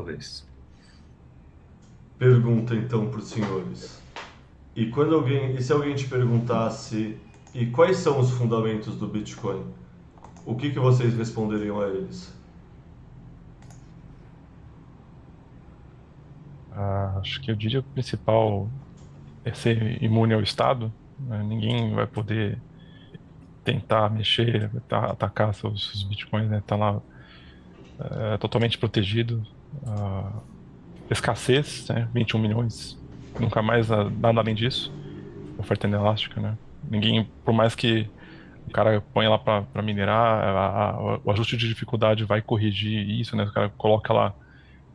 talvez. Pergunta então para os senhores. E se alguém te perguntasse, e quais são os fundamentos do Bitcoin? O que vocês responderiam a eles? Acho que eu diria que o principal é ser imune ao Estado, né? Ninguém vai poder tentar mexer, atacar seus bitcoins, né? Tá lá totalmente protegido. A escassez, né? 21 milhões, nunca mais nada além disso. Oferta inelástica, né? Ninguém, por mais que o cara ponha lá para minerar, o ajuste de dificuldade vai corrigir isso, né? O cara coloca lá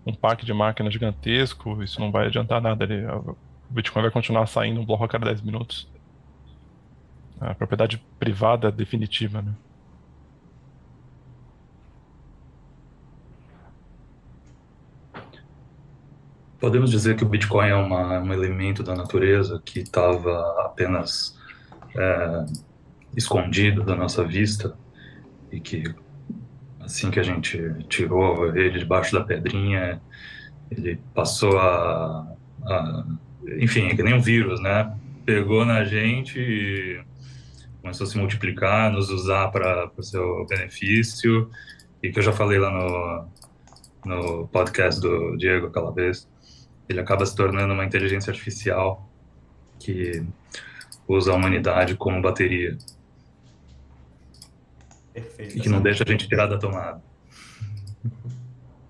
um parque de máquina gigantesco, isso não vai adiantar nada. O Bitcoin vai continuar saindo um bloco a cada 10 minutos. A propriedade privada definitiva, né? Podemos dizer que o Bitcoin é um elemento da natureza que estava apenas escondido da nossa vista e que assim que a gente tirou ele debaixo da pedrinha, ele passou enfim, é que nem um vírus, né? Pegou na gente e começou a se multiplicar, nos usar para o seu benefício, e que eu já falei lá no podcast do Diego aquela vez, ele acaba se tornando uma inteligência artificial que usa a humanidade como bateria e Perfeito. que não deixa a gente tirar da tomada.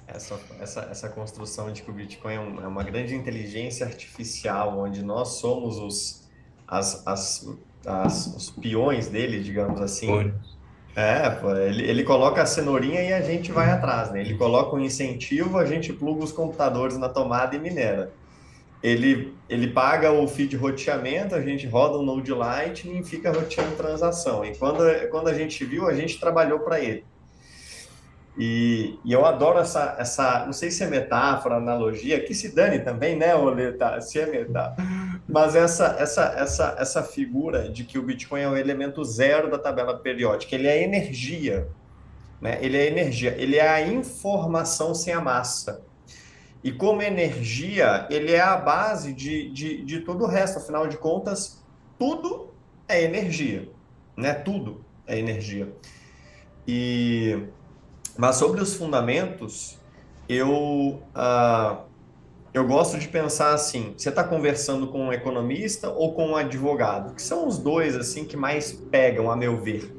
Essa construção de que o Bitcoin é uma grande inteligência artificial, onde nós somos as, as, os peões dele, digamos assim. Olha, Pô, ele coloca a cenourinha e a gente vai atrás, né? Ele coloca um incentivo, a gente pluga os computadores na tomada e minera. Ele paga o fee de roteamento, a gente roda um Node Lightning e fica roteando transação. E quando a gente viu, a gente trabalhou para ele. E eu adoro não sei se é metáfora, analogia, que se dane também, né, Oleta, se é metáfora. Mas essa figura de que o Bitcoin é o elemento zero da tabela periódica, ele é energia, né? Ele é energia, ele é a informação sem a massa. E como energia, ele é a base de todo o resto. Afinal de contas, tudo é energia, né? Tudo é energia. Mas sobre os fundamentos, eu gosto de pensar assim: você está conversando com um economista ou com um advogado? Que são os dois assim que mais pegam, a meu ver.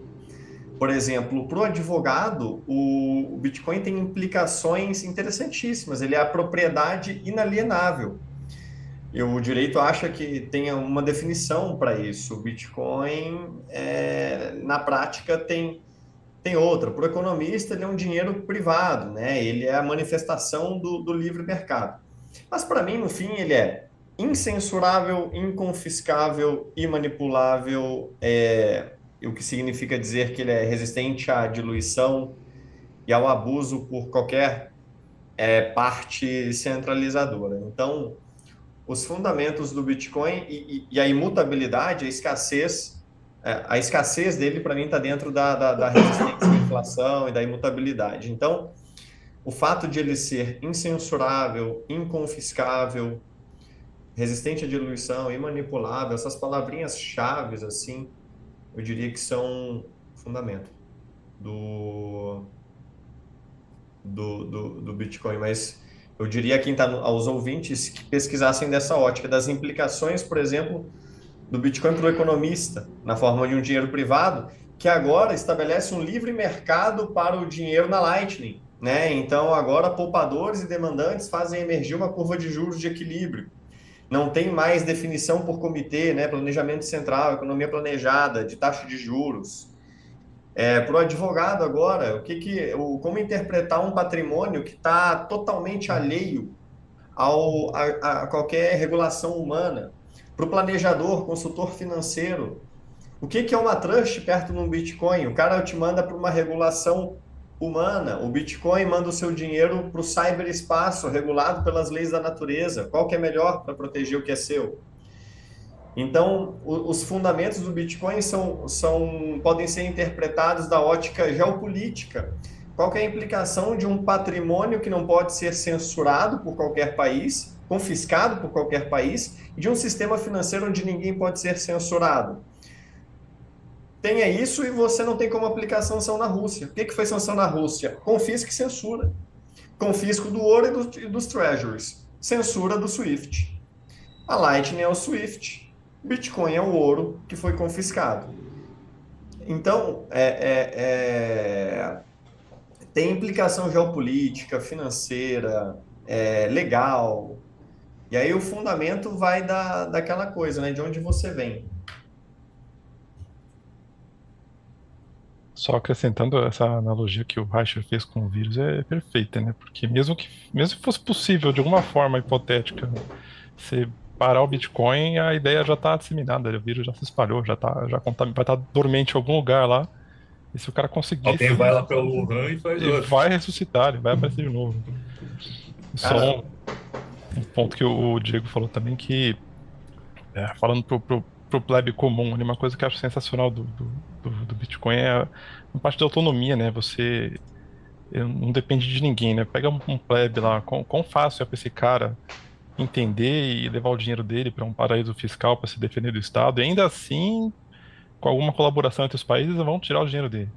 Por exemplo, para o advogado, o Bitcoin tem implicações interessantíssimas. Ele é a propriedade inalienável. E o direito acha que tem uma definição para isso. O Bitcoin, na prática, tem outra. Para o economista, ele é um dinheiro privado, né? Ele é a manifestação do livre mercado. Mas para mim, no fim, ele é incensurável, inconfiscável, imanipulável, o que significa dizer que ele é resistente à diluição e ao abuso por qualquer parte centralizadora. Então, os fundamentos do Bitcoin e a imutabilidade, a escassez dele, para mim, está dentro da resistência à inflação e da imutabilidade. Então, o fato de ele ser incensurável, inconfiscável, resistente à diluição, imanipulável, essas palavrinhas chaves, assim, eu diria que são fundamento do, do Bitcoin. Mas eu diria aos ouvintes que pesquisassem dessa ótica, das implicações, por exemplo, do Bitcoin para o economista, na forma de um dinheiro privado, que agora estabelece um livre mercado para o dinheiro na Lightning, né? Então, agora, poupadores e demandantes fazem emergir uma curva de juros de equilíbrio. Não tem mais definição por comitê, né? Planejamento central, economia planejada, de taxa de juros. Para o advogado agora, como interpretar um patrimônio que está totalmente alheio a qualquer regulação humana? Para o planejador, consultor financeiro, o que é uma trust perto de um Bitcoin? O cara te manda para uma regulação humana. O Bitcoin manda o seu dinheiro para o cyberespaço, regulado pelas leis da natureza. Qual que é melhor para proteger o que é seu? Então, os fundamentos do Bitcoin podem ser interpretados da ótica geopolítica, Qual que é a implicação de um patrimônio que não pode ser censurado por qualquer país, confiscado por qualquer país, e de um sistema financeiro onde ninguém pode ser censurado? Tenha isso e você não tem como aplicar sanção na Rússia. O que foi sanção na Rússia? Confisco e censura. Confisco do ouro e dos treasuries. Censura do SWIFT. A Lightning é o SWIFT. Bitcoin é o ouro que foi confiscado. Então, tem implicação geopolítica, financeira, legal. E aí o fundamento vai daquela coisa, né? De onde você vem. Só acrescentando essa analogia que o Reicher fez com o vírus é perfeita, né? Porque mesmo que fosse possível, de alguma forma hipotética, você parar o Bitcoin, a ideia já está disseminada, o vírus já se espalhou, vai estar dormente em algum lugar lá. E se o cara conseguisse, Alguém vai lá para o Wuhan e faz ele outro. vai ressuscitar, ele vai aparecer de novo. Só Cara, um ponto que o Diego falou também, que falando pro plebe comum, ali, uma coisa que eu acho sensacional do Bitcoin é a parte da autonomia, né? Você não depende de ninguém, né? Pega um plebe lá, quão fácil é para esse cara entender e levar o dinheiro dele para um paraíso fiscal para se defender do Estado, e ainda assim, com alguma colaboração entre os países, vão tirar o dinheiro dele.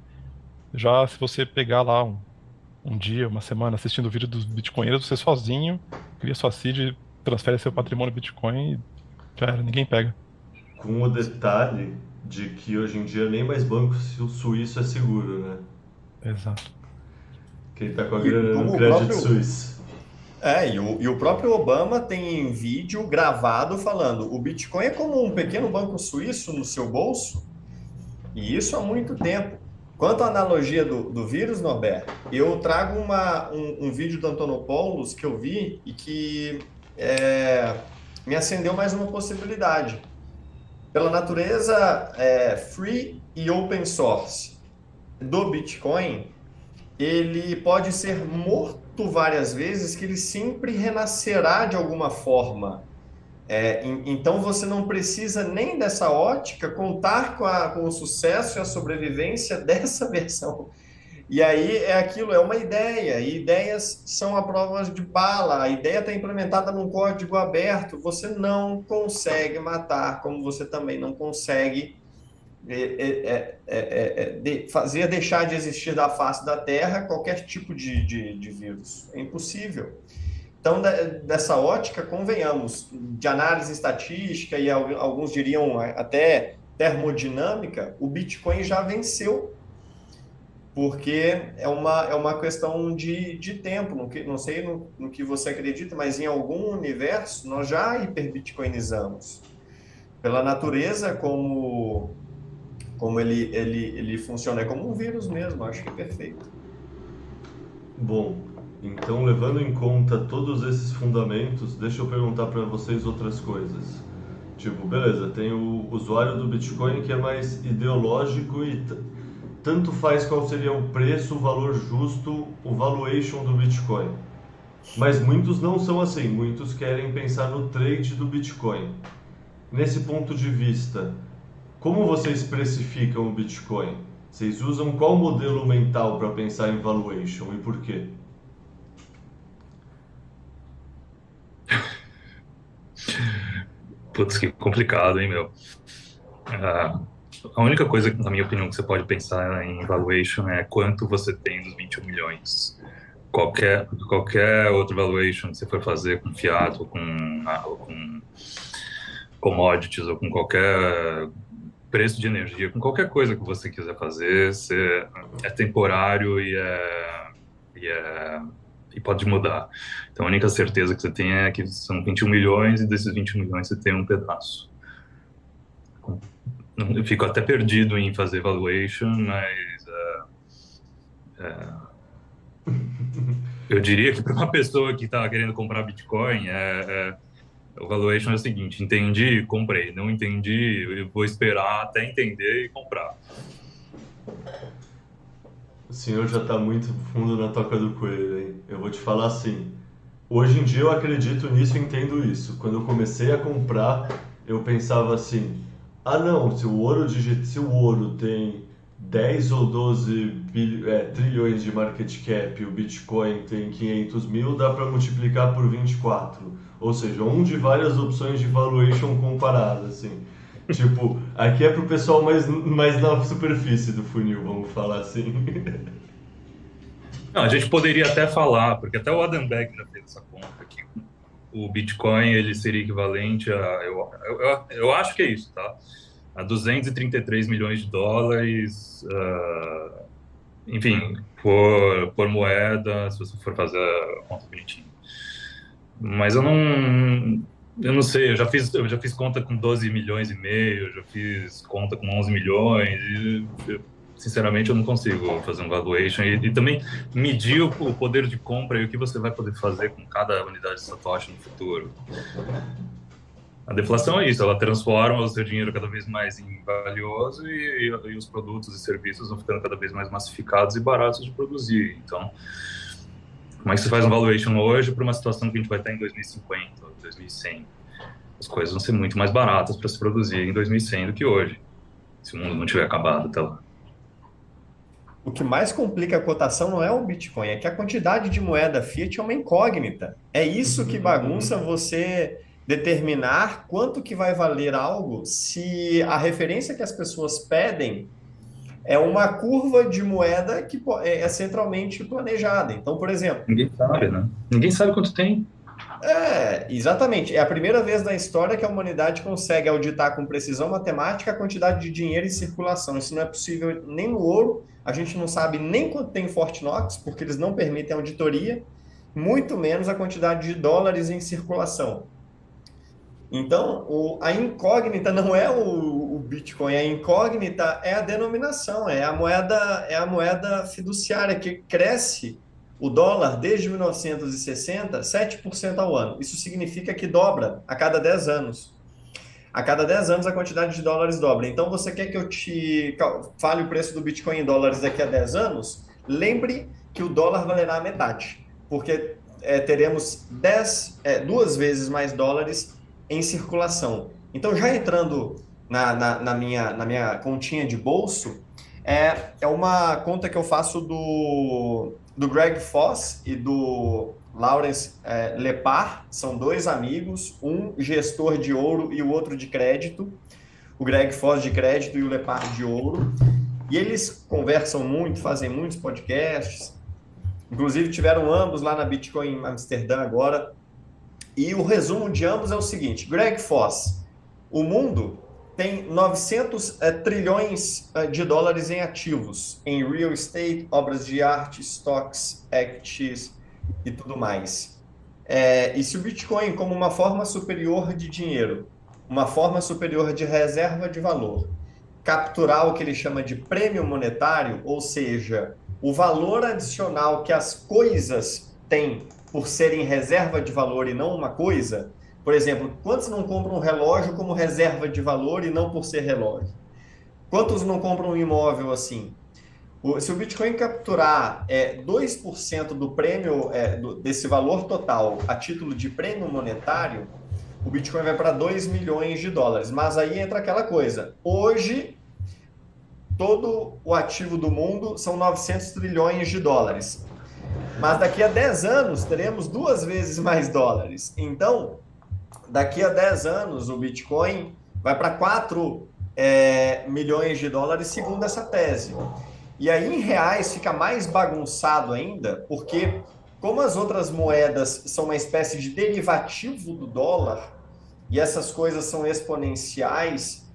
Já se você pegar lá um dia, uma semana assistindo o vídeo dos bitcoinheiros, você sozinho cria sua seed, transfere seu patrimônio Bitcoin e já era, ninguém pega. Com o detalhe de que hoje em dia nem mais banco suíço é seguro, né? Exato. Quem tá com a e grana no como o Credit próprio Suisse. e o próprio Obama tem vídeo gravado falando: o Bitcoin é como um pequeno banco suíço no seu bolso, e isso há muito tempo. Quanto à analogia do vírus, Norberto, eu trago um vídeo do Antonopoulos que eu vi e que me acendeu mais uma possibilidade. Pela natureza free e open source do Bitcoin, ele pode ser morto várias vezes, que ele sempre renascerá de alguma forma. Então você não precisa nem dessa ótica contar com o sucesso e a sobrevivência dessa versão. E aí é aquilo, é uma ideia, e ideias são a prova de bala, a ideia está implementada num código aberto, você não consegue matar, como você também não consegue fazer deixar de existir da face da Terra qualquer tipo de vírus. É impossível. Então, dessa ótica, convenhamos, de análise estatística e alguns diriam até termodinâmica, o Bitcoin já venceu, porque é uma questão de tempo. Não sei no que você acredita, mas em algum universo nós já hiperbitcoinizamos. Pela natureza, como ele funciona, é como um vírus mesmo, acho que é perfeito. Bom, então levando em conta todos esses fundamentos, deixa eu perguntar para vocês outras coisas. Tipo, beleza, tem o usuário do Bitcoin que é mais ideológico e tanto faz qual seria o preço, o valor justo, o valuation do Bitcoin. Mas muitos não são assim, muitos querem pensar no trade do Bitcoin. Nesse ponto de vista, como vocês precificam o Bitcoin? Vocês usam qual modelo mental para pensar em valuation e por quê? Putz, que complicado, hein, meu? Ah, a única coisa, na minha opinião, que você pode pensar em valuation é quanto você tem dos 21 milhões. Qualquer outro valuation que você for fazer com fiat ou com commodities ou com qualquer preço de energia, com qualquer coisa que você quiser fazer, é temporário e pode mudar. Então, a única certeza que você tem é que são 21 milhões e desses 21 milhões você tem um pedaço. Eu fico até perdido em fazer valuation, mas eu diria que para uma pessoa que está querendo comprar Bitcoin, o valuation é o seguinte: entendi, comprei. Não entendi, eu vou esperar até entender e comprar. O senhor já está muito fundo na toca do coelho, hein? Eu vou te falar assim. Hoje em dia eu acredito nisso e entendo isso. Quando eu comecei a comprar, eu pensava assim: ah não, se o ouro tem 10 ou 12 trilhões de market cap, o Bitcoin tem 500 mil, dá para multiplicar por 24. Ou seja, um de várias opções de valuation comparada, assim. Tipo, aqui é pro pessoal mais na superfície do funil, vamos falar assim. Não, a gente poderia até falar, porque até o Adam Beck já fez essa conta, que o Bitcoin ele seria equivalente a, eu acho que é isso, tá? A 233 milhões de dólares, enfim, por moeda, se você for fazer a conta bonitinha. Mas eu não sei, eu já fiz conta com 12 milhões e meio, eu já fiz conta com 11 milhões, e sinceramente eu não consigo fazer um valuation e também medir o poder de compra e o que você vai poder fazer com cada unidade de Satoshi no futuro. A deflação é isso, ela transforma o seu dinheiro cada vez mais em valioso e os produtos e serviços vão ficando cada vez mais massificados e baratos de produzir. Então, como é que você faz um valuation hoje para uma situação que a gente vai estar em 2050, 2100? As coisas vão ser muito mais baratas para se produzir em 2100 do que hoje, se o mundo não tiver acabado até lá. O que mais complica a cotação não é o Bitcoin, é que a quantidade de moeda fiat é uma incógnita. É isso que bagunça você determinar quanto que vai valer algo se a referência que as pessoas pedem é uma curva de moeda que é centralmente planejada. Então, por exemplo, Ninguém sabe, né? Ninguém sabe quanto tem. exatamente. É a primeira vez na história que a humanidade consegue auditar com precisão matemática a quantidade de dinheiro em circulação. Isso não é possível nem no ouro. A gente não sabe nem quanto tem em Fort Knox, porque eles não permitem auditoria, muito menos a quantidade de dólares em circulação. Então, a incógnita não é o Bitcoin, a incógnita é a denominação, é a moeda fiduciária que cresce o dólar desde 1960, 7% ao ano. Isso significa que dobra a cada 10 anos. A cada 10 anos a quantidade de dólares dobra. Então, você quer que eu te fale o preço do Bitcoin em dólares daqui a 10 anos? Lembre que o dólar valerá a metade, porque teremos 2 vezes mais dólares em circulação. Então, já entrando na minha continha de bolso, é uma conta que eu faço do Greg Foss e do Lawrence Lepar, são 2 amigos, um gestor de ouro e o outro de crédito, o Greg Foss de crédito e o Lepar de ouro, e eles conversam muito, fazem muitos podcasts, inclusive tiveram ambos lá na Bitcoin em Amsterdã agora, e o resumo de ambos é o seguinte: Greg Foss, o mundo tem 900 trilhões de dólares em ativos, em real estate, obras de arte, stocks, equities e tudo mais. E se o Bitcoin, como uma forma superior de dinheiro, uma forma superior de reserva de valor, capturar o que ele chama de prêmio monetário, ou seja, o valor adicional que as coisas têm por serem reserva de valor e não uma coisa. Por exemplo, quantos não compram um relógio como reserva de valor e não por ser relógio? Quantos não compram um imóvel assim? Se o Bitcoin capturar 2% do prêmio, desse valor total a título de prêmio monetário, o Bitcoin vai para 2 milhões de dólares. Mas aí entra aquela coisa. Hoje, todo o ativo do mundo são 900 trilhões de dólares. Mas daqui a 10 anos, teremos 2 vezes mais dólares. Então, daqui a 10 anos, o Bitcoin vai para 4 milhões de dólares, segundo essa tese. E aí, em reais, fica mais bagunçado ainda, porque como as outras moedas são uma espécie de derivativo do dólar, e essas coisas são exponenciais,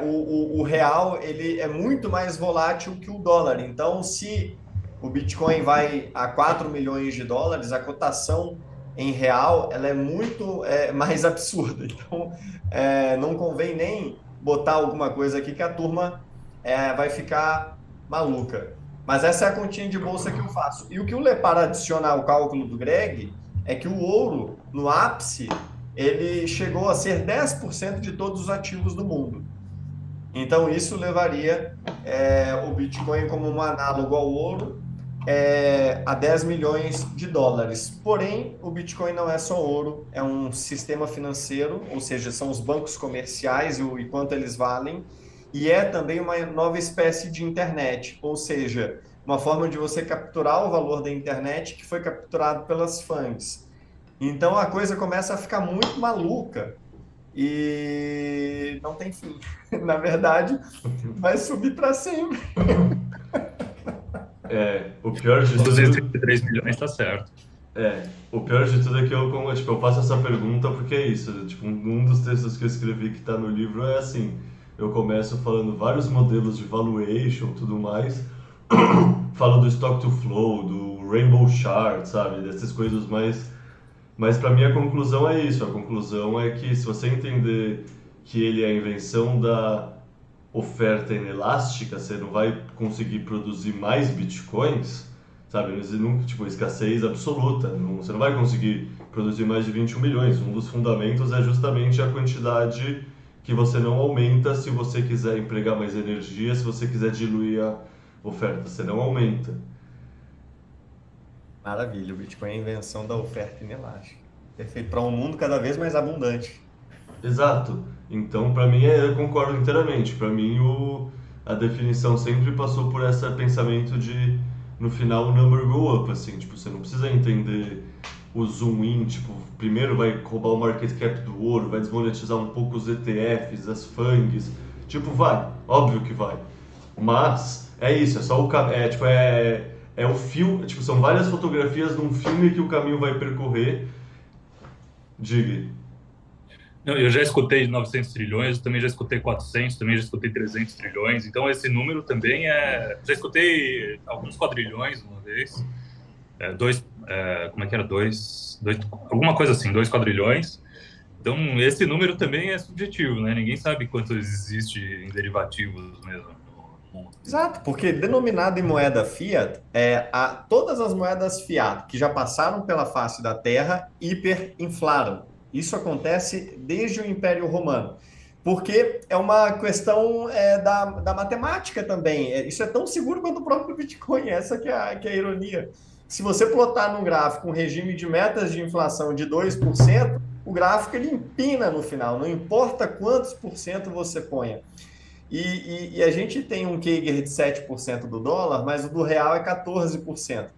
o real ele é muito mais volátil que o dólar. Então, se o Bitcoin vai a 4 milhões de dólares, a cotação em real ela é muito mais absurda. Então, não convém nem botar alguma coisa aqui que a turma vai ficar maluca. Mas essa é a continha de bolsa que eu faço. E o que o Lepar adiciona ao cálculo do Greg é que o ouro, no ápice, ele chegou a ser 10% de todos os ativos do mundo. Então, isso levaria o Bitcoin como um análogo ao ouro a 10 milhões de dólares. Porém, o Bitcoin não é só ouro, é um sistema financeiro, ou seja, são os bancos comerciais e quanto eles valem, e é também uma nova espécie de internet, ou seja, uma forma de você capturar o valor da internet que foi capturado pelas FANGs. Então a coisa começa a ficar muito maluca e não tem fim. Na verdade, vai subir para sempre. O pior de Os tudo 233 milhões está certo. o pior de tudo é que eu faço essa pergunta porque é isso, tipo, um dos textos que eu escrevi que está no livro é assim, eu começo falando vários modelos de valuation, tudo mais, falo do stock to flow, do rainbow chart, sabe, dessas coisas mais, mas para mim a conclusão é isso, a conclusão é que se você entender que ele é a invenção da oferta inelástica, você não vai conseguir produzir mais bitcoins, sabe? Não, tipo, escassez absoluta. Você não vai conseguir produzir mais de 21 milhões. Um dos fundamentos é justamente a quantidade que você não aumenta se você quiser empregar mais energia, se você quiser diluir a oferta. Você não aumenta. Maravilha, o Bitcoin é a invenção da oferta inelástica. Perfeito, para um mundo cada vez mais abundante. Exato. Então, para mim, eu concordo inteiramente. Para mim, a definição sempre passou por esse pensamento de, no final, o number go up, assim. Tipo, você não precisa entender o zoom in, tipo, primeiro vai roubar o market cap do ouro, vai desmonetizar um pouco os ETFs, as FANGs. Tipo, vai. Óbvio que vai. Mas, é isso. É só é o filme, tipo, são várias fotografias de um filme que o caminho vai percorrer. Diga. Não, eu já escutei 900 trilhões, também já escutei 400, também já escutei 300 trilhões. Então, esse número também é... Já escutei alguns quadrilhões uma vez. Como é que era? Alguma coisa assim, 2 quadrilhões. Então, esse número também é subjetivo, né? Ninguém sabe quanto existe em derivativos mesmo no mundo. Exato, porque denominado em moeda fiat, todas as moedas fiat que já passaram pela face da Terra hiperinflaram. Isso acontece desde o Império Romano, porque é uma questão da matemática também. Isso é tão seguro quanto o próprio Bitcoin, essa que é a ironia. Se você plotar num gráfico um regime de metas de inflação de 2%, o gráfico ele empina no final, não importa quantos por cento você ponha. E a gente tem um CAGR de 7% do dólar, mas o do real é 14%.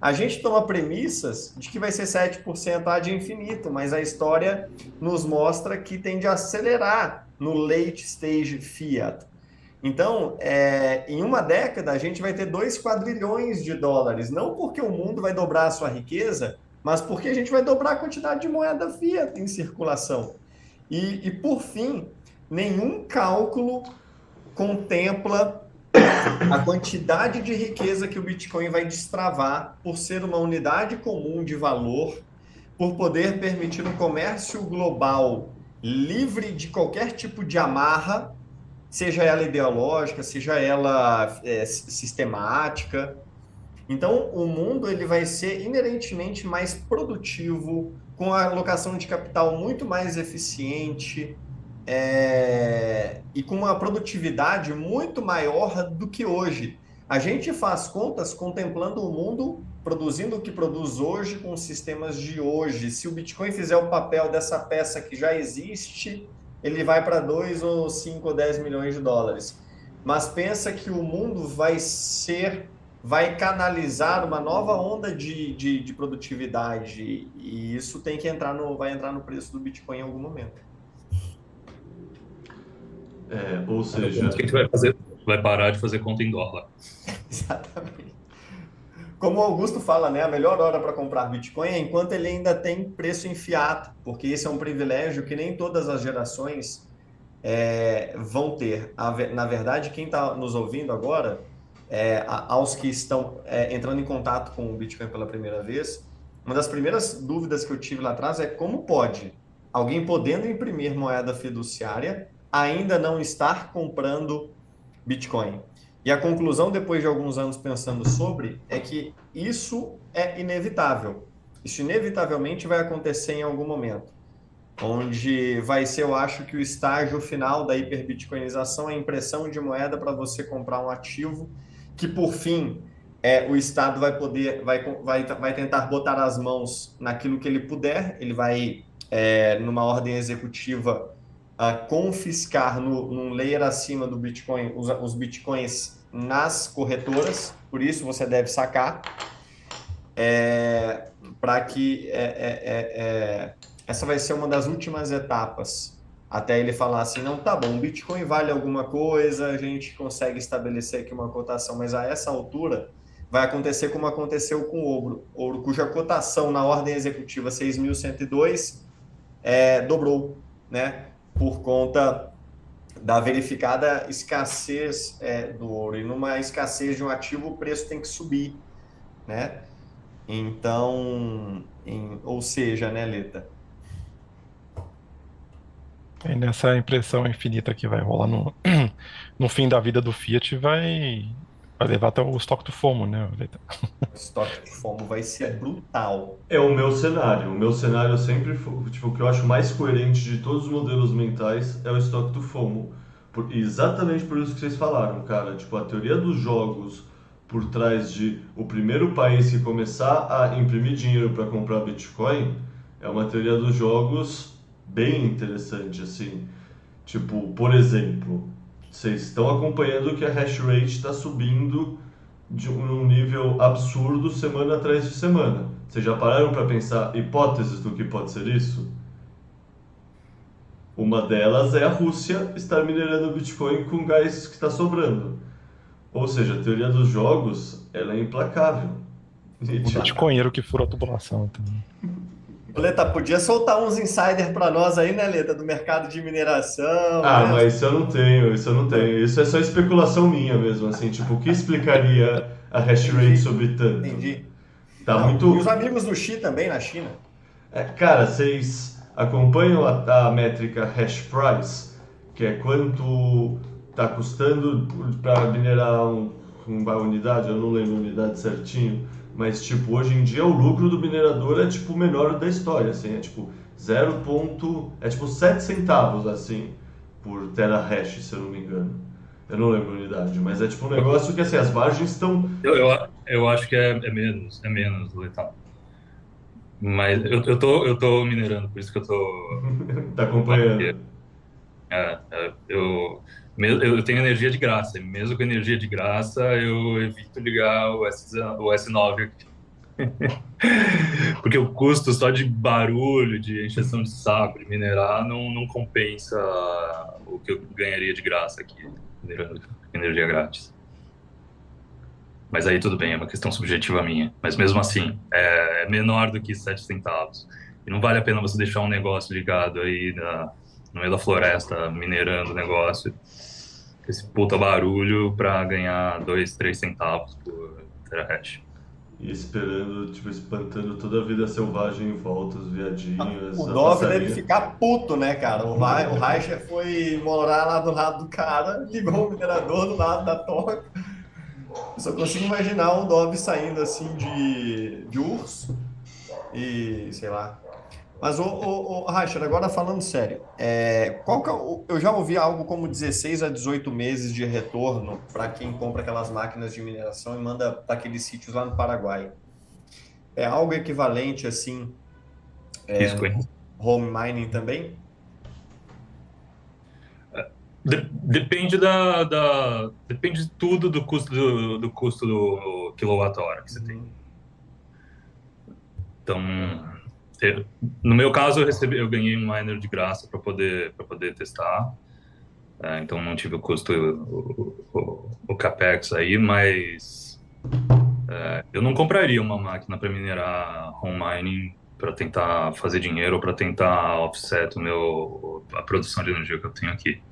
A gente toma premissas de que vai ser 7% ad infinito, mas a história nos mostra que tende a acelerar no late stage fiat. Então, em uma década, a gente vai ter 2 quadrilhões de dólares, não porque o mundo vai dobrar a sua riqueza, mas porque a gente vai dobrar a quantidade de moeda fiat em circulação. E por fim, nenhum cálculo contempla a quantidade de riqueza que o Bitcoin vai destravar por ser uma unidade comum de valor, por poder permitir um comércio global livre de qualquer tipo de amarra, seja ela ideológica, seja ela sistemática. Então, o mundo ele vai ser inerentemente mais produtivo, com a alocação de capital muito mais eficiente, e com uma produtividade muito maior do que hoje. A gente faz contas contemplando o mundo produzindo o que produz hoje com os sistemas de hoje. Se o Bitcoin fizer o papel dessa peça que já existe, ele vai para 2 ou 5 ou 10 milhões de dólares. Mas pensa que o mundo vai canalizar uma nova onda de produtividade, e isso vai entrar no preço do Bitcoin em algum momento. Ou seja... O que a gente vai parar de fazer conta em dólar. Exatamente. Como o Augusto fala, né, a melhor hora para comprar Bitcoin é enquanto ele ainda tem preço em fiat, porque esse é um privilégio que nem todas as gerações vão ter. Na verdade, quem está nos ouvindo agora, aos que estão entrando em contato com o Bitcoin pela primeira vez, uma das primeiras dúvidas que eu tive lá atrás é como pode alguém podendo imprimir moeda fiduciária ainda não estar comprando Bitcoin. E a conclusão, depois de alguns anos pensando sobre, é que isso é inevitável. Isso inevitavelmente vai acontecer em algum momento, onde vai ser, eu acho, que o estágio final da hiperbitcoinização é a impressão de moeda para você comprar um ativo, que por fim o Estado vai tentar botar as mãos naquilo que ele puder, ele vai, numa ordem executiva, confiscar num layer acima do Bitcoin os Bitcoins nas corretoras, por isso você deve sacar, para que essa vai ser uma das últimas etapas, até ele falar assim, não, tá bom, o Bitcoin vale alguma coisa, a gente consegue estabelecer aqui uma cotação, mas a essa altura vai acontecer como aconteceu com o ouro cuja cotação na ordem executiva 6.102 dobrou, né? Por conta da verificada escassez do ouro. E numa escassez de um ativo, o preço tem que subir, né? Então, ou seja, né, Leta? E nessa impressão infinita que vai rolar no fim da vida do Fiat, vai levar até o estoque do FOMO, né, Vitor? O estoque de FOMO vai ser brutal. É o meu cenário. O meu cenário sempre foi, tipo, o que eu acho mais coerente de todos os modelos mentais é o estoque do FOMO. Exatamente por isso que vocês falaram, cara. Tipo, a teoria dos jogos por trás de o primeiro país que começar a imprimir dinheiro para comprar Bitcoin é uma teoria dos jogos bem interessante, assim. Tipo, por exemplo, vocês estão acompanhando que a hash rate está subindo de um nível absurdo semana atrás de semana. Vocês já pararam para pensar hipóteses do que pode ser isso? Uma delas é a Rússia estar minerando Bitcoin com gás que está sobrando. Ou seja, a teoria dos jogos ela é implacável. E, O tipo, bitcoinheiro que furou a tubulação também. Leta, podia soltar uns insider para nós aí, né, Leta, do mercado de mineração, ah, né? mas isso eu não tenho, isso eu não tenho. Isso é só especulação minha mesmo, assim, tipo, o que explicaria a hash rate Entendi, subir tanto? entendi. Tá Não, e os muito. amigos do Xi também na China? Cara, vocês acompanham a métrica hash price, que é quanto está custando para minerar uma unidade, eu não lembro a unidade certinho, mas tipo, hoje em dia o lucro do minerador é tipo o menor da história, assim, é tipo 0. É tipo 7 centavos assim por terahash, se eu não me engano. Eu não lembro a unidade, mas é tipo um negócio que assim, as margens estão. Eu acho que é menos letal. Mas eu tô minerando, por isso que eu tô tá aqui. acompanhando. Eu tenho energia de graça, e mesmo com energia de graça, eu evito ligar o S9 aqui. Porque o custo só de barulho, de encheção de saco, de minerar, não compensa o que eu ganharia de graça aqui, minerando energia grátis. Mas aí tudo bem, é uma questão subjetiva minha. Mas mesmo assim, é menor do que 7 centavos. E não vale a pena você deixar um negócio ligado aí no meio da floresta, minerando o negócio, com esse puta barulho para ganhar 2, 3 centavos por terahash. E esperando, tipo, espantando toda a vida selvagem em volta, os viadinhos, O a Dove deve passarinha. ficar puto, né, cara? O Reicher foi morar lá do lado do cara, ligou o minerador do lado da toca. Eu só consigo imaginar o Dove saindo assim de urso e sei lá. Mas, Reicher, agora falando sério, qual que eu já ouvi algo como 16 a 18 meses de retorno para quem compra aquelas máquinas de mineração e manda para aqueles sítios lá no Paraguai. É algo equivalente assim, Risco, hein? home mining também? Depende depende de tudo do custo do quilowatt-hora que você tem. Então, no meu caso, eu ganhei um miner de graça para poder testar. Então, não tive o custo, o capex aí, mas eu não compraria uma máquina para minerar home mining para tentar fazer dinheiro ou para tentar offset a produção de energia que eu tenho aqui.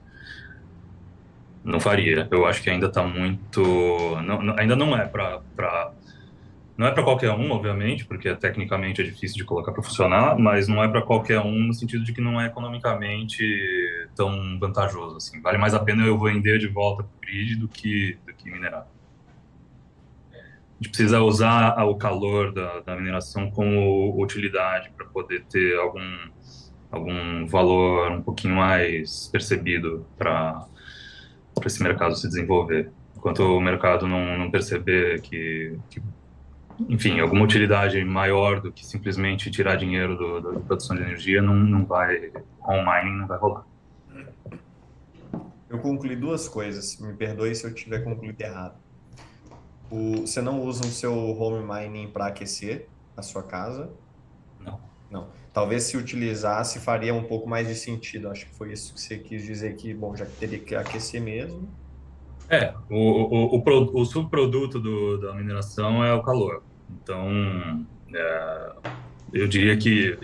Não faria. Eu acho que ainda está muito. Ainda não é para não é para qualquer um, obviamente, porque tecnicamente é difícil de colocar para funcionar, mas não é para qualquer um no sentido de que não é economicamente tão vantajoso assim. Vale mais a pena eu vender de volta para o grid do que minerar. A gente precisa usar o calor da mineração como utilidade para poder ter algum valor um pouquinho mais percebido para esse mercado se desenvolver. Enquanto o mercado não perceber que enfim, alguma utilidade maior do que simplesmente tirar dinheiro da produção de energia, não vai, home mining não vai rolar. Eu concluí duas coisas. Me perdoe se eu tiver concluído errado. Você não usa o seu home mining para aquecer a sua casa? Não. Não. Talvez se utilizasse faria um pouco mais de sentido. Acho que foi isso que você quis dizer que, bom, já que teria que aquecer mesmo. O subproduto da mineração é o calor. Então, eu diria que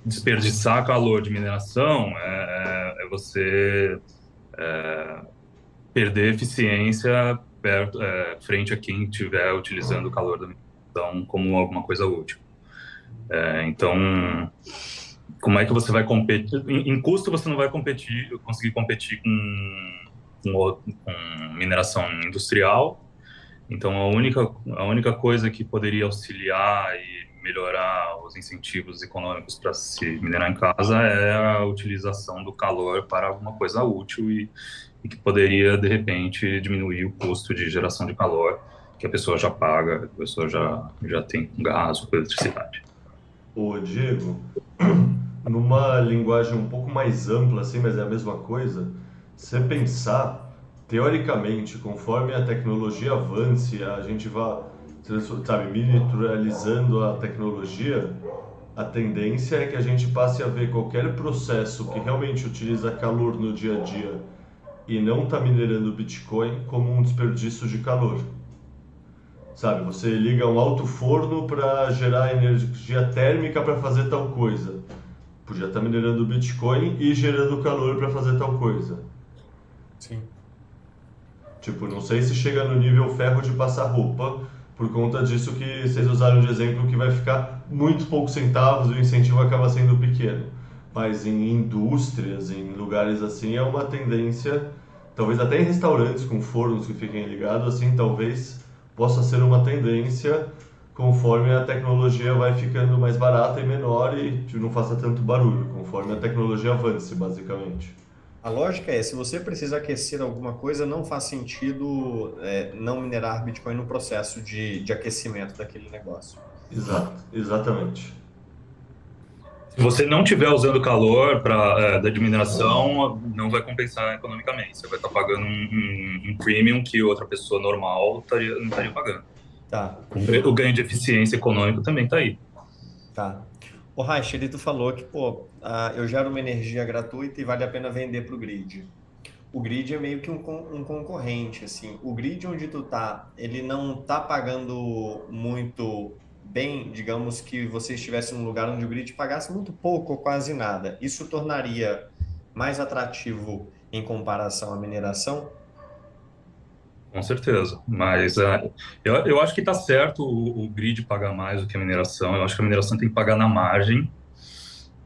desperdiçar calor de mineração é você perder eficiência frente a quem estiver utilizando o calor da mineração como alguma coisa útil. Então, como é que você vai competir? Em custo, você não vai conseguir competir com mineração industrial. Então, a única coisa que poderia auxiliar e melhorar os incentivos econômicos para se minerar em casa é a utilização do calor para alguma coisa útil e que poderia, de repente, diminuir o custo de geração de calor que a pessoa já paga, que a pessoa já tem com gás ou com eletricidade. Ô, Diego, numa linguagem um pouco mais ampla, assim, mas é a mesma coisa, você pensar, teoricamente, conforme a tecnologia avance, a gente vá, sabe, miniaturizando a tecnologia, a tendência é que a gente passe a ver qualquer processo que realmente utiliza calor no dia a dia e não está minerando Bitcoin como um desperdício de calor. Sabe, você liga um alto forno para gerar energia térmica para fazer tal coisa. Podia estar minerando Bitcoin e gerando calor para fazer tal coisa. Sim. Tipo, não sei se chega no nível ferro de passar roupa, por conta disso que vocês usaram de exemplo, que vai ficar muito poucos centavos e o incentivo acaba sendo pequeno. Mas em indústrias, em lugares assim, é uma tendência, talvez até em restaurantes com fornos que fiquem ligados, assim, talvez possa ser uma tendência conforme a tecnologia vai ficando mais barata e menor e não faça tanto barulho, conforme a tecnologia avance, basicamente. A lógica é, se você precisa aquecer alguma coisa, não faz sentido não minerar Bitcoin no processo de aquecimento daquele negócio. Exato, exatamente. Se você não estiver usando calor da mineração, não vai compensar economicamente. Você vai estar pagando um premium que outra pessoa normal não estaria pagando. Tá, O ganho de eficiência econômico também está aí. tá. O Raich, ele tu falou que, pô, eu gero uma energia gratuita e vale a pena vender para o grid. O grid é meio que um concorrente, assim. O grid onde tu tá, ele não tá pagando muito bem, digamos que você estivesse num lugar onde o grid pagasse muito pouco ou quase nada. Isso tornaria mais atrativo em comparação à mineração? Com certeza. Mas eu acho que está certo o grid pagar mais do que a mineração. Eu acho que a mineração tem que pagar na margem,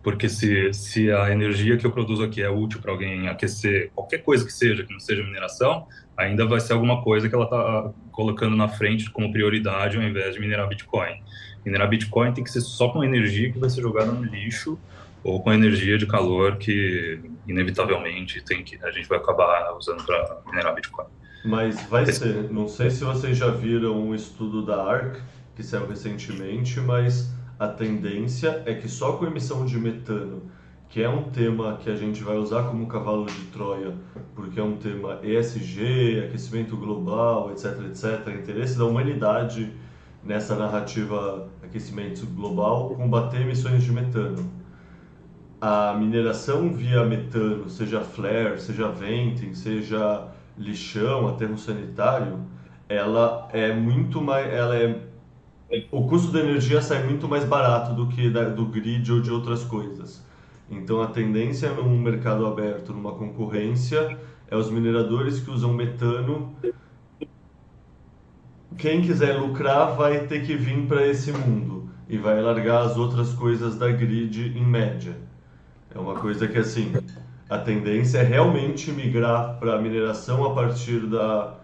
porque se a energia que eu produzo aqui é útil para alguém aquecer qualquer coisa que seja, que não seja mineração, ainda vai ser alguma coisa que ela está colocando na frente como prioridade ao invés de minerar Bitcoin. Minerar Bitcoin tem que ser só com energia que vai ser jogada no lixo ou com energia de calor que inevitavelmente a gente vai acabar usando para minerar Bitcoin. Mas vai ser, não sei se vocês já viram um estudo da ARC, que saiu recentemente, mas a tendência é que só com emissão de metano, que é um tema que a gente vai usar como cavalo de Troia, porque é um tema ESG, aquecimento global, etc, etc, interesse da humanidade nessa narrativa aquecimento global, combater emissões de metano. A mineração via metano, seja flare, seja venting, seja lixão, aterro sanitário, ela é muito mais, o custo da energia sai muito mais barato do que do grid ou de outras coisas. Então a tendência num mercado aberto, numa concorrência, é os mineradores que usam metano. Quem quiser lucrar vai ter que vir para esse mundo e vai largar as outras coisas da grid em média. É uma coisa que, assim, a tendência é realmente migrar para a mineração a partir da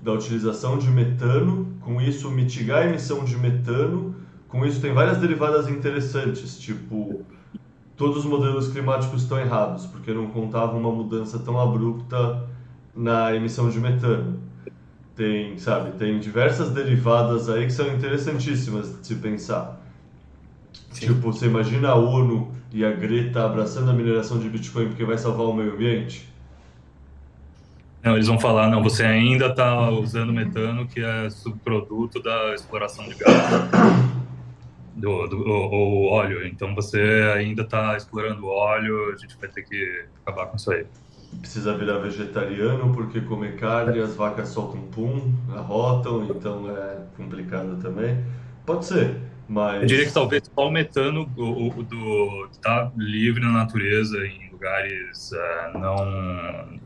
utilização de metano, com isso mitigar a emissão de metano, com isso tem várias derivadas interessantes, tipo, todos os modelos climáticos estão errados, porque não contavam uma mudança tão abrupta na emissão de metano. Tem, sabe, tem diversas derivadas aí que são interessantíssimas de se pensar. Sim. Tipo, você imagina a ONU e a Greta abraçando a mineração de Bitcoin porque vai salvar o meio ambiente? Não, eles vão falar, não, você ainda está usando metano, que é subproduto da exploração de gás, ou óleo. Então você ainda está explorando óleo, a gente vai ter que acabar com isso aí. Precisa virar vegetariano porque comer carne, as vacas soltam pum, arrotam, então é complicado também. Pode ser, Eu diria que mas talvez só o metano tá livre na natureza em lugares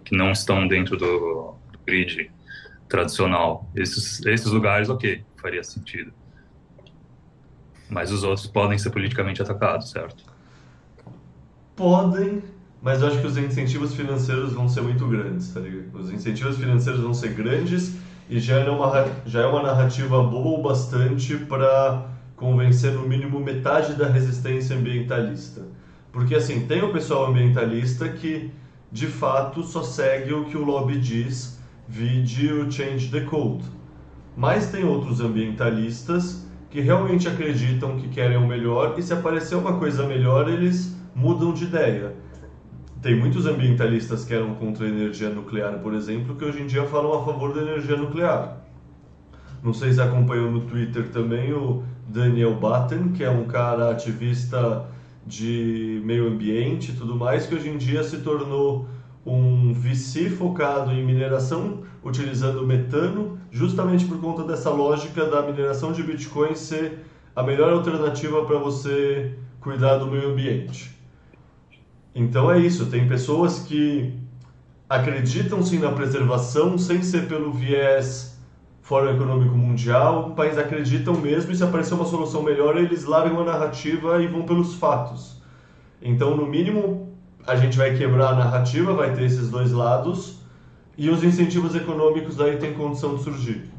que não estão dentro do grid tradicional. Esses lugares, ok, faria sentido. Mas os outros podem ser politicamente atacados, certo? podem, mas eu acho que os incentivos financeiros vão ser muito grandes, tá ligado? Os incentivos financeiros vão ser grandes e já é uma narrativa boa o bastante para convencer no mínimo metade da resistência ambientalista. Porque assim, tem o pessoal ambientalista que de fato só segue o que o lobby diz, vide o Change the Code. Mas tem outros ambientalistas que realmente acreditam que querem o melhor e se aparecer uma coisa melhor, eles mudam de ideia. Tem muitos ambientalistas que eram contra a energia nuclear, por exemplo, que hoje em dia falam a favor da energia nuclear. Não sei se acompanhou no Twitter também o Daniel Batten, que é um cara ativista de meio ambiente e tudo mais, que hoje em dia se tornou um VC focado em mineração, utilizando metano, justamente por conta dessa lógica da mineração de Bitcoin ser a melhor alternativa para você cuidar do meio ambiente. Então é isso, tem pessoas que acreditam sim na preservação sem ser pelo viés Fórum Econômico Mundial, mas acreditam mesmo e se aparecer uma solução melhor eles largam a narrativa e vão pelos fatos. Então no mínimo a gente vai quebrar a narrativa, vai ter esses dois lados e os incentivos econômicos aí tem condição de surgir.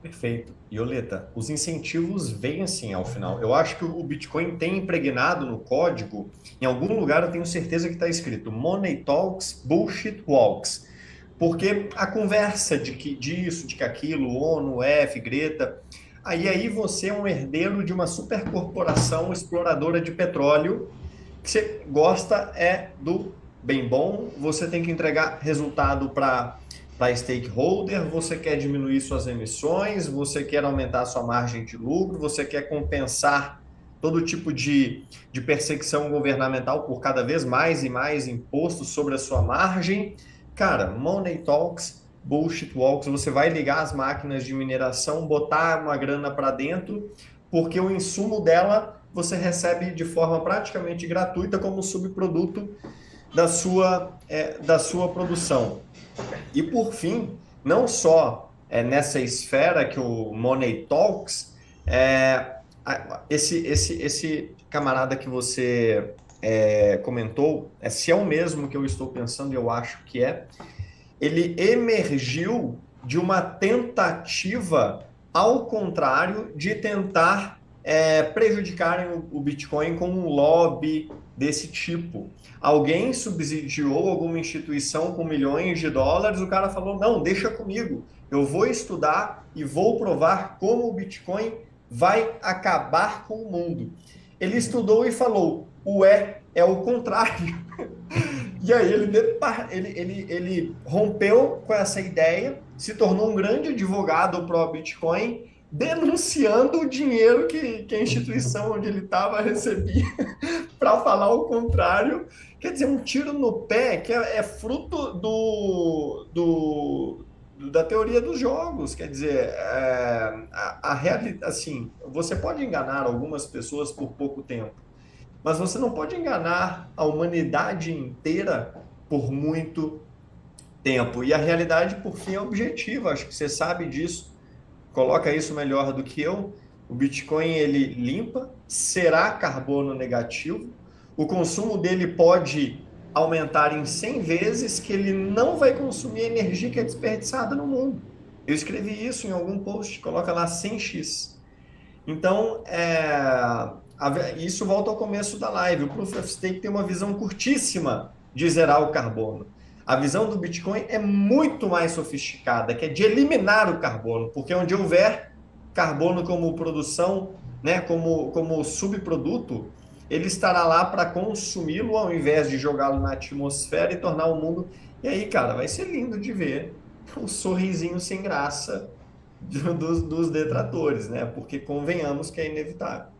Perfeito. Violeta, os incentivos vêm assim ao final. Eu acho que o Bitcoin tem impregnado no código, em algum lugar eu tenho certeza que está escrito Money Talks, Bullshit Walks. Porque a conversa de que disso, de que aquilo, ONU, F, Greta, aí você é um herdeiro de uma supercorporação exploradora de petróleo, que você gosta do bem bom, você tem que entregar resultado para stakeholder, você quer diminuir suas emissões, você quer aumentar sua margem de lucro, você quer compensar todo tipo de perseguição governamental por cada vez mais e mais impostos sobre a sua margem. Cara, Money Talks, Bullshit Walks, você vai ligar as máquinas de mineração, botar uma grana para dentro, porque o insumo dela você recebe de forma praticamente gratuita como subproduto da sua produção. E por fim, não só nessa esfera que o Money Talks, esse camarada que você comentou, se é o mesmo que eu estou pensando, eu acho que ele emergiu de uma tentativa ao contrário de tentar prejudicarem o Bitcoin com um lobby desse tipo. Alguém subsidiou alguma instituição com milhões de dólares, o cara falou, não, deixa comigo, eu vou estudar e vou provar como o Bitcoin vai acabar com o mundo. Ele estudou e falou, é o contrário. E aí ele rompeu com essa ideia, se tornou um grande advogado pró-Bitcoin, denunciando o dinheiro que a instituição onde ele estava recebia para falar o contrário. Quer dizer, um tiro no pé que é fruto da teoria dos jogos. Quer dizer, a realidade, assim, você pode enganar algumas pessoas por pouco tempo, mas você não pode enganar a humanidade inteira por muito tempo. E a realidade, por fim, é objetiva. Acho que você sabe disso. Coloca isso melhor do que eu. O Bitcoin, ele limpa, será carbono negativo. O consumo dele pode aumentar em 100 vezes, que ele não vai consumir a energia que é desperdiçada no mundo. Eu escrevi isso em algum post, coloca lá 100x. Então, isso volta ao começo da live. O Proof of Stake tem uma visão curtíssima de zerar o carbono. A visão do Bitcoin é muito mais sofisticada, que é de eliminar o carbono, porque onde houver carbono como produção, né, como subproduto, ele estará lá para consumi-lo ao invés de jogá-lo na atmosfera e tornar o mundo E aí, cara, vai ser lindo de ver o sorrisinho sem graça dos detratores, né? Porque convenhamos que é inevitável.